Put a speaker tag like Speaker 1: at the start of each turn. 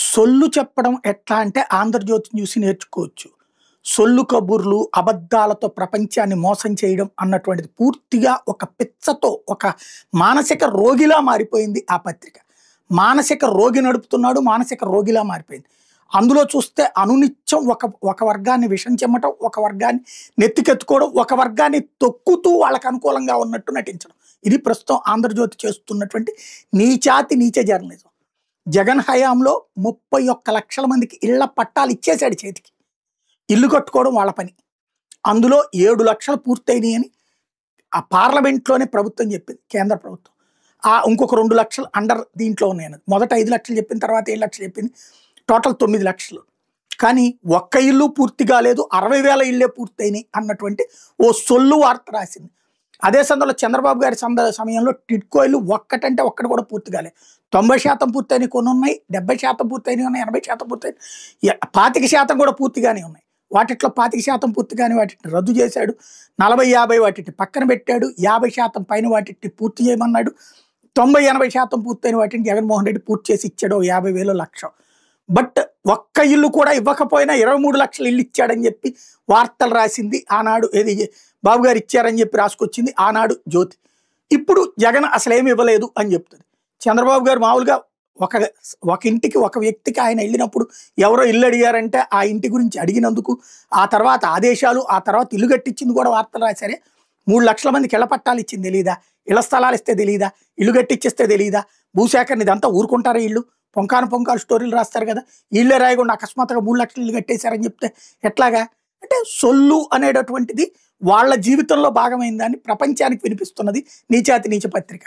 Speaker 1: సొల్లు చెప్పడం ఎట్లా అంటే 'ఆంధ్రజ్యోతిని' చూసి నేర్చుకోవచ్చు. సొల్లు కబుర్లు, అబద్ధాలతో ప్రపంచాన్ని మోసం చేయడం అన్నటువంటిది పూర్తిగా ఒక పిచ్చతో, ఒక మానసిక రోగిలా మారిపోయింది ఆ పత్రిక. మానసిక రోగి నడుపుతున్నాడు, మానసిక రోగిలా మారిపోయింది. అందులో చూస్తే అనునిత్యం ఒక వర్గాన్ని విషం చెమ్మటం, ఒక వర్గాన్ని నెత్తికెత్తుకోవడం, ఒక వర్గాన్ని తొక్కుతూ వాళ్ళకి అనుకూలంగా ఉన్నట్టు నటించడం. ఇది ప్రస్తుతం 'ఆంధ్రజ్యోతి' చేస్తున్నటువంటి నీచ జర్నలిజం. జగన్ హయాంలో 31 లక్షల మందికి ఇళ్ల పట్టాలు ఇచ్చేశాడు చేతికి. ఇల్లు కట్టుకోవడం వాళ్ళ పని. అందులో 7 లక్షలు పూర్తయినాయి అని ఆ పార్లమెంట్లోనే ప్రభుత్వం చెప్పింది, కేంద్ర ప్రభుత్వం. ఇంకొక 2 లక్షలు అండర్ దీంట్లో ఉన్నాయని. మొదట 5 లక్షలు చెప్పిన తర్వాత 7 లక్షలు చెప్పింది. టోటల్ 9 లక్షలు. కానీ ఒక్క ఇల్లు పూర్తి కాలేదు, 60,000 ఇళ్లే పూర్తయినాయి అన్నటువంటి ఓ సొల్లు వార్త రాసింది. అదే సందర్భంలో చంద్రబాబు గారి సమయంలో టిడ్కో ఇల్లు ఒక్కటంటే ఒక్కటి కూడా పూర్తి కాలేదు. 90% పూర్తయినవి కొన్ని ఉన్నాయి, 70% పూర్తయినవి ఉన్నాయి, 80% పూర్తయినవి, 25% కూడా పూర్తిగానే ఉన్నాయి. వాటిట్లో 25% పూర్తిగానే వాటిని రద్దు చేశాడు. 40-50 వాటిని పక్కన పెట్టాడు. 50% పైన వాటిని పూర్తి చేయమన్నాడు. 90-80% పూర్తయిన వాటిని జగన్మోహన్ రెడ్డి పూర్తి చేసి ఇచ్చాడు. 50,000 లక్ష. బట్ ఒక్క ఇల్లు కూడా ఇవ్వకపోయినా 23 లక్షలు ఇల్లు ఇచ్చాడని చెప్పి వార్తలు రాసింది ఆనాడు. ఏది బాబు గారు ఇచ్చారని చెప్పి రాసుకొచ్చింది ఆనాడు జ్యోతి. ఇప్పుడు జగన్ అసలు ఏమి ఇవ్వలేదు అని చెప్తుంది. చంద్రబాబు గారు మామూలుగా ఒక ఇంటికి, ఒక వ్యక్తికి ఆయన వెళ్ళినప్పుడు ఎవరో ఇల్లు అడిగారంటే ఆ ఇంటి గురించి అడిగినందుకు, ఆ తర్వాత ఆదేశాలు, ఆ తర్వాత ఇల్లు కట్టించింది కూడా వార్తలు రాశారే. 3 లక్షల మందికి ఇళ్ల పట్టాలు ఇచ్చింది తెలీదా? ఇళ్ల స్థలాలు ఇస్తే తెలీదా? ఇల్లు కట్టించేస్తే తెలీదా? భూసేకరణ ఇదంతా ఊరుకుంటారా? ఇల్లు పొంకాను స్టోరీలు రాస్తారు కదా. ఇళ్ళే రాయకుండా అకస్మాత్తుగా 3 లక్షలు ఇల్లు కట్టేశారని చెప్తే ఎట్లాగా? అంటే సొల్లు అనేటటువంటిది వాళ్ళ జీవితంలో భాగమైందని ప్రపంచానికి వినిపిస్తున్నది నీచ పత్రిక.